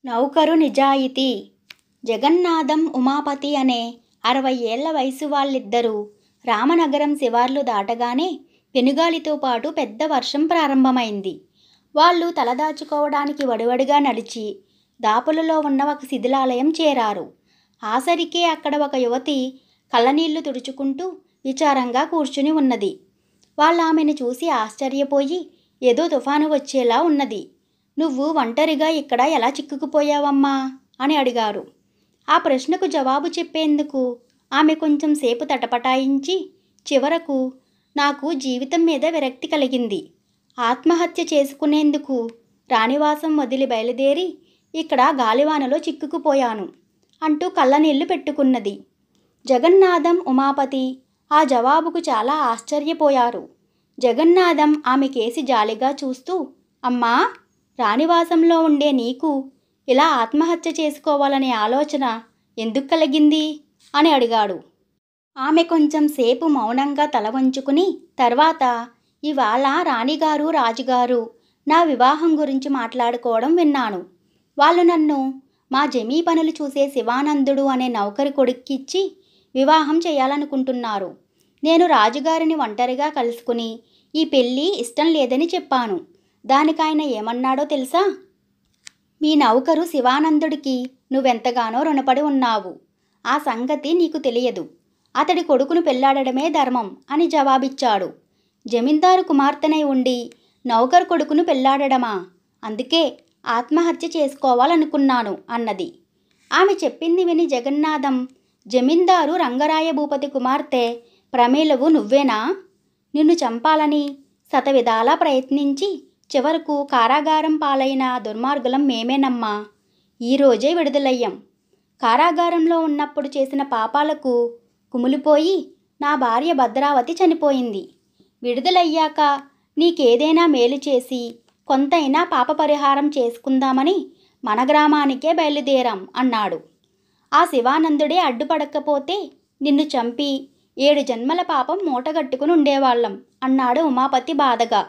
నౌకరు నిజాయితీ. జగన్నాథం, ఉమాపతి అనే 60 ఏళ్ల వయసు వాళ్ళిద్దరూ రామనగరం శివార్లు దాటగానే పెనుగాలితో పాటు పెద్ద వర్షం ప్రారంభమైంది. వాళ్ళు తలదాచుకోవడానికి వడివడిగా నడిచి దాపులలో ఉన్న ఒక శిథిలాలయం చేరారు. ఆసరికే అక్కడ ఒక యువతి కళ్ళనీళ్లు తుడుచుకుంటూ విచారంగా కూర్చుని ఉన్నది. వాళ్ళామెను చూసి ఆశ్చర్యపోయి, ఏదో తుఫాను వచ్చేలా ఉన్నది. నువ్వు ఒంటరిగా ఇక్కడ ఎలా చిక్కుకుపోయావమ్మా అని అడిగారు. ఆ ప్రశ్నకు జవాబు చెప్పేందుకు ఆమె కొంచెం సేపు తటపటాయించి చివరకు, నాకు జీవితం మీద విరక్తి కలిగింది, ఆత్మహత్య చేసుకునేందుకు రాణివాసం వదిలి బయలుదేరి ఇక్కడ గాలివానలో చిక్కుకుపోయాను అంటూ కళ్ళనీళ్లు పెట్టుకున్నది. జగన్నాథం, ఉమాపతి ఆ జవాబుకు చాలా ఆశ్చర్యపోయారు. జగన్నాథం ఆమె కేసి జాలిగా చూస్తూ, అమ్మా, రాణివాసంలో ఉండే నీకు ఇలా ఆత్మహత్య చేసుకోవాలనే ఆలోచన ఎందుకు కలిగింది అని అడిగాడు. ఆమె కొంచెం సేపు మౌనంగా తల వంచుకుని తర్వాత, ఇవాళ రాణిగారు, రాజుగారు నా వివాహం గురించి మాట్లాడుకోవడం విన్నాను. వాళ్ళు నన్ను మా జమీ పనులు చూసే శివానందుడు అనే నౌకరి కొడుక్కిచ్చి వివాహం చేయాలనుకుంటున్నారు. నేను రాజుగారిని ఒంటరిగా కలుసుకుని ఈ పెళ్ళి ఇష్టం లేదని చెప్పాను. దానికాయన ఏమన్నాడో తెలుసా? మీ నౌకరు శివానందుడికి నువ్వెంతగానో రుణపడి ఉన్నావు. ఆ సంగతి నీకు తెలియదు. అతడి కొడుకును పెళ్లాడడమే ధర్మం అని జవాబిచ్చాడు. జమీందారు కుమార్తెనై ఉండి నౌకరు కొడుకును పెళ్లాడడమా? అందుకే ఆత్మహత్య చేసుకోవాలనుకున్నాను అన్నది. ఆమె చెప్పింది విని జగన్నాథం, జమీందారు రంగరాయ భూపతి కుమార్తె ప్రమీలవు నువ్వేనా? నిన్ను చంపాలని శతవిధాలా ప్రయత్నించి చివరకు కారాగారం పాలైన దుర్మార్గులం మేమేనమ్మా. ఈరోజే విడుదలయ్యాం. కారాగారంలో ఉన్నప్పుడు చేసిన పాపాలకు కుమిలిపోయి నా భార్య భద్రావతి చనిపోయింది. విడుదలయ్యాక నీకేదైనా మేలు చేసి కొంతైనా పాప పరిహారం చేసుకుందామని మన గ్రామానికే బయలుదేరాం అన్నాడు. ఆ శివానందుడే అడ్డుపడకపోతే నిన్ను చంపి 7 జన్మల పాపం మూటగట్టుకుని ఉండేవాళ్ళం అన్నాడు ఉమాపతి బాధగా.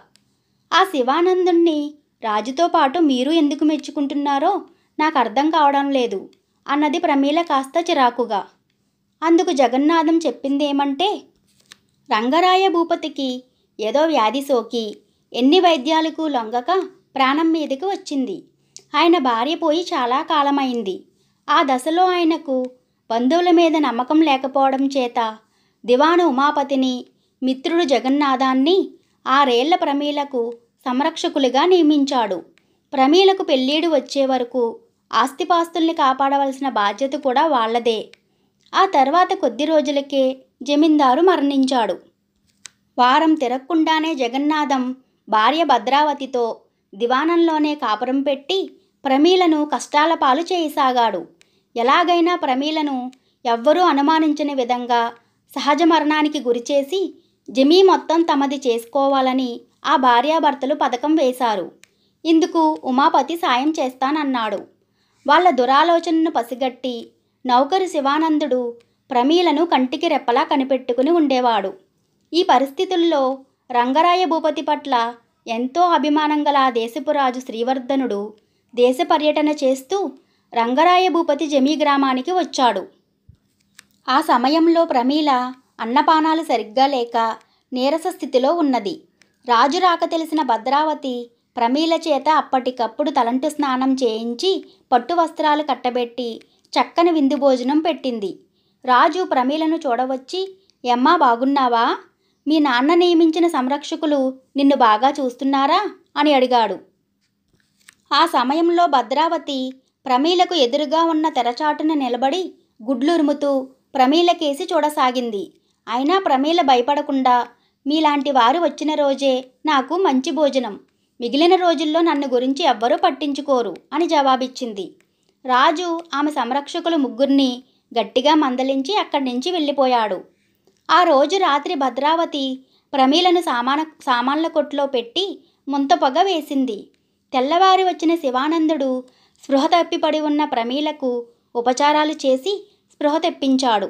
ఆ శివానందుణ్ణి రాజుతో పాటు మీరు ఎందుకు మెచ్చుకుంటున్నారో నాకు అర్థం కావడం లేదు అన్నది ప్రమీల కాస్త చిరాకుగా. అందుకు జగన్నాథం చెప్పిందేమంటే, రంగరాయ భూపతికి ఏదో వ్యాధి సోకి ఎన్ని వైద్యాలకు లొంగక ప్రాణం మీదకి వచ్చింది. ఆయన భార్య పోయి చాలా కాలమైంది. ఆ దశలో ఆయనకు బంధువుల మీద నమ్మకం లేకపోవడం చేత దివాను ఉమాపతిని, మిత్రుడు జగన్నాథాన్ని 6 ఏళ్ల ప్రమీలకు సంరక్షకులుగా నియమించాడు. ప్రమీలకు పెళ్ళీడు వచ్చే వరకు ఆస్తిపాస్తుల్ని కాపాడవలసిన బాధ్యత కూడా వాళ్లదే. ఆ తర్వాత కొద్ది రోజులకే జమీందారు మరణించాడు. వారం తిరగకుండానే జగన్నాథం భార్య భద్రావతితో దివానంలోనే కాపురం పెట్టి ప్రమీలను కష్టాల పాలు చేయసాగాడు. ఎలాగైనా ప్రమీలను ఎవ్వరూ అనుమానించని విధంగా సహజ మరణానికి గురిచేసి జమీ మొత్తం తమది చేసుకోవాలని ఆ భార్యాభర్తలు పథకం వేశారు. ఇందుకు ఉమాపతి సాయం చేస్తానన్నాడు. వాళ్ళ దురాలోచనను పసిగట్టి నౌకరు శివానందుడు ప్రమీలను కంటికి రెప్పలా కనిపెట్టుకుని ఉండేవాడు. ఈ పరిస్థితుల్లో రంగరాయ భూపతి పట్ల ఎంతో అభిమానం గల ఆ దేశపు రాజు శ్రీవర్ధనుడు దేశ పర్యటన చేస్తూ రంగరాయ భూపతి జమీ గ్రామానికి వచ్చాడు. ఆ సమయంలో ప్రమీల అన్నపానాలు సరిగ్గా లేక నీరస స్థితిలో ఉన్నది. రాజు రాక తెలిసిన భద్రావతి ప్రమీల చేత అప్పటికప్పుడు తలంటు స్నానం చేయించి పట్టు వస్త్రాలు కట్టబెట్టి చక్కని విందు భోజనం పెట్టింది. రాజు ప్రమీలను చూడవచ్చి, ఎమ్మా, బాగున్నావా? మీ నాన్న నియమించిన సంరక్షకులు నిన్ను బాగా చూస్తున్నారా అని అడిగాడు. ఆ సమయంలో భద్రావతి ప్రమీలకు ఎదురుగా ఉన్న తెరచాటున నిలబడి గుడ్లురుముతూ ప్రమీల కేసి చూడసాగింది. అయినా ప్రమీల భయపడకుండా, మీలాంటి వారు వచ్చిన రోజే నాకు మంచి భోజనం, మిగిలిన రోజుల్లో నన్ను గురించి ఎవ్వరూ పట్టించుకోరు అని జవాబిచ్చింది. రాజు ఆమె సంరక్షకులు ముగ్గురిని గట్టిగా మందలించి అక్కడి నుంచి వెళ్ళిపోయాడు. ఆ రోజు రాత్రి భద్రావతి ప్రమీలను సామాన్ల కొట్లో పెట్టి ముంతపొగ వేసింది. తెల్లవారి వచ్చిన శివానందుడు స్పృహ తప్పిపడి ఉన్న ప్రమీలకు ఉపచారాలు చేసి స్పృహ తెప్పించాడు.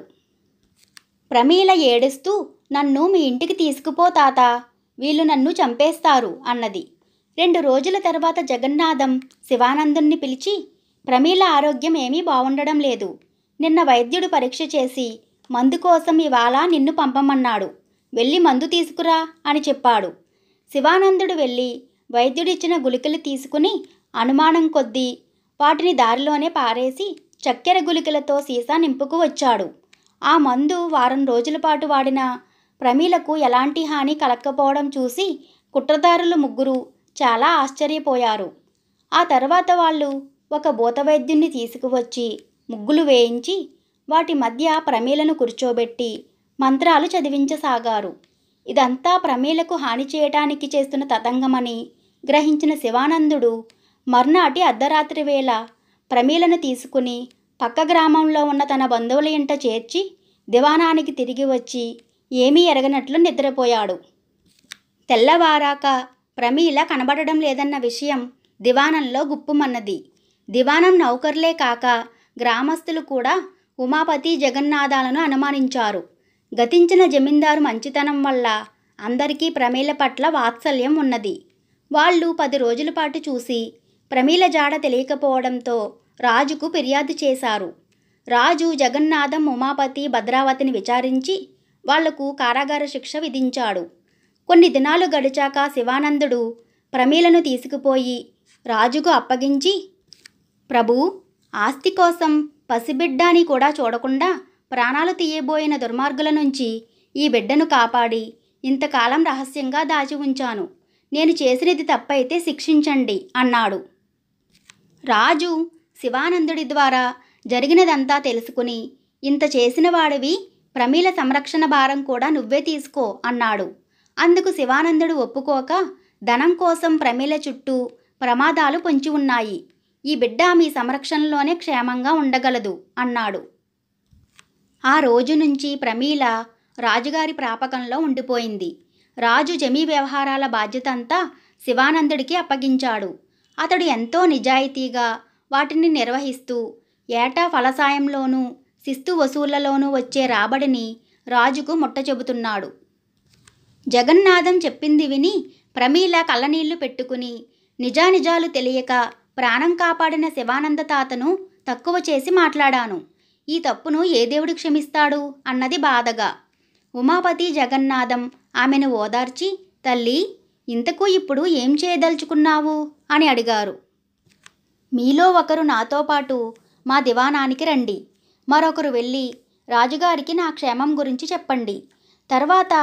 ప్రమీల ఏడుస్తూ, నన్ను మీ ఇంటికి తీసుకుపో తాత, వీళ్ళు నన్ను చంపేస్తారు అన్నది. 2 రోజుల తర్వాత జగన్నాథం శివానందుణ్ణి పిలిచి, ప్రమీల ఆరోగ్యం ఏమీ బాగుండడం లేదు. నిన్న వైద్యుడు పరీక్ష చేసి మందు కోసం ఇవాళ నిన్ను పంపమన్నాడు. వెళ్ళి మందు తీసుకురా అని చెప్పాడు. శివానందుడు వెళ్ళి వైద్యుడిచ్చిన గుళికలు తీసుకుని అనుమానం కొద్దీ వాటిని దారిలోనే పారేసి చక్కెర గుళికలతో సీసా నింపుకు వచ్చాడు. ఆ మందు వారం రోజుల పాటు వాడిన ప్రమీలకు ఎలాంటి హాని కలక్కపోవడం చూసి కుట్రదారులు ముగ్గురు చాలా ఆశ్చర్యపోయారు. ఆ తర్వాత వాళ్ళు ఒక భూతవైద్యుణ్ణి తీసుకువచ్చి ముగ్గులు వేయించి వాటి మధ్య ప్రమీలను కూర్చోబెట్టి మంత్రాలు చదివించసాగారు. ఇదంతా ప్రమీలకు హాని చేయటానికి చేస్తున్న తతంగమని గ్రహించిన శివానందుడు మర్నాటి అర్ధరాత్రి వేళ ప్రమీలను తీసుకుని పక్క గ్రామంలో ఉన్న తన బంధువుల ఇంట చేర్చి దివాణానికి తిరిగి వచ్చి ఏమీ ఎరగనట్లు నిద్రపోయాడు. తెల్లవారాక ప్రమీల కనబడడం లేదన్న విషయం దివాణంలో గుప్పుమన్నది. దివాణం నౌకర్లే కాక గ్రామస్తులు కూడా ఉమాపతి జగన్నాథాలను అనుమానించారు. గతించిన జమీందారు మంచితనం వల్ల అందరికీ ప్రమీల పట్ల వాత్సల్యం ఉన్నది. వాళ్ళు 10 రోజుల పాటు చూసి ప్రమీల జాడ తెలియకపోవడంతో రాజుకు ఫిర్యాదు చేశారు. రాజు జగన్నాథం, ఉమాపతి, భద్రావతిని విచారించి వాళ్లకు కారాగార శిక్ష విధించాడు. కొన్ని దినాలు గడిచాక శివానందుడు ప్రమీలను తీసుకుపోయి రాజుకు అప్పగించి, ప్రభూ, ఆస్తి కోసం పసిబిడ్డని కూడా చూడకుండా ప్రాణాలు తీయబోయిన దుర్మార్గుల నుంచి ఈ బిడ్డను కాపాడి ఇంతకాలం రహస్యంగా దాచి ఉంచాను. నేను చేసినది తప్పైతే శిక్షించండి అన్నాడు. రాజు శివానందుడి ద్వారా జరిగినదంతా తెలుసుకుని, ఇంత చేసిన వాడివి, ప్రమీల సంరక్షణ భారం కూడా నువ్వే తీసుకో అన్నాడు. అందుకు శివానందుడు ఒప్పుకోక, ధనం కోసం ప్రమీల చుట్టూ ప్రమాదాలు పొంచి ఉన్నాయి. ఈ బిడ్డ మీ సంరక్షణలోనే క్షేమంగా ఉండగలదు అన్నాడు. ఆ రోజు నుంచి ప్రమీల రాజుగారి ప్రాపకంలో ఉండిపోయింది. రాజు జమీ వ్యవహారాల బాధ్యత అంతా శివానందుడికి అప్పగించాడు. అతడు ఎంతో నిజాయితీగా వాటిని నిర్వహిస్తూ ఏటా ఫలసాయంలోనూ శిస్తు వసూళ్లలోనూ వచ్చే రాబడిని రాజుకు ముట్టచెబుతున్నాడు. జగన్నాథం చెప్పింది విని ప్రమీల కళ్ళనీళ్లు పెట్టుకుని నిజానిజాలు తెలియక ప్రాణం కాపాడిన శివానంద తాతను తక్కువ చేసి మాట్లాడాను. ఈ తప్పును ఏ దేవుడు క్షమిస్తాడు అన్నది బాధగా. ఉమాపతి, జగన్నాథం ఆమెను ఓదార్చి, తల్లి, ఇంతకు ఇప్పుడు ఏం చేయదలుచుకున్నావు అని అడిగారు. మీలో ఒకరు నాతో పాటు మా దివాణానికి రండి. మరొకరు వెళ్ళి రాజుగారికి నా క్షేమం గురించి చెప్పండి. తర్వాత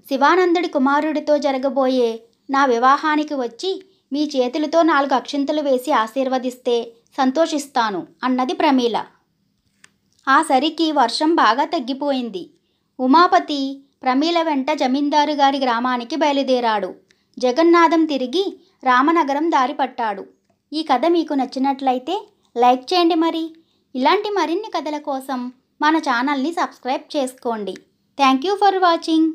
శివానందుడి కుమారుడితో జరగబోయే నా వివాహానికి వచ్చి మీ చేతులతో 4 అక్షింతలు వేసి ఆశీర్వదిస్తే సంతోషిస్తాను అన్నది ప్రమీల. ఆ సరికి వర్షం బాగా తగ్గిపోయింది. ఉమాపతి ప్రమీల వెంట జమీందారు గారి గ్రామానికి బయలుదేరాడు. జగన్నాథం తిరిగి రామనగరం దారి పట్టాడు. ఈ కథ మీకు నచ్చినట్లయితే లైక్ చేయండి. ఇలాంటి మరిన్ని కథల కోసం మన ఛానల్ని సబ్స్క్రైబ్ చేసుకోండి. Thank you for watching.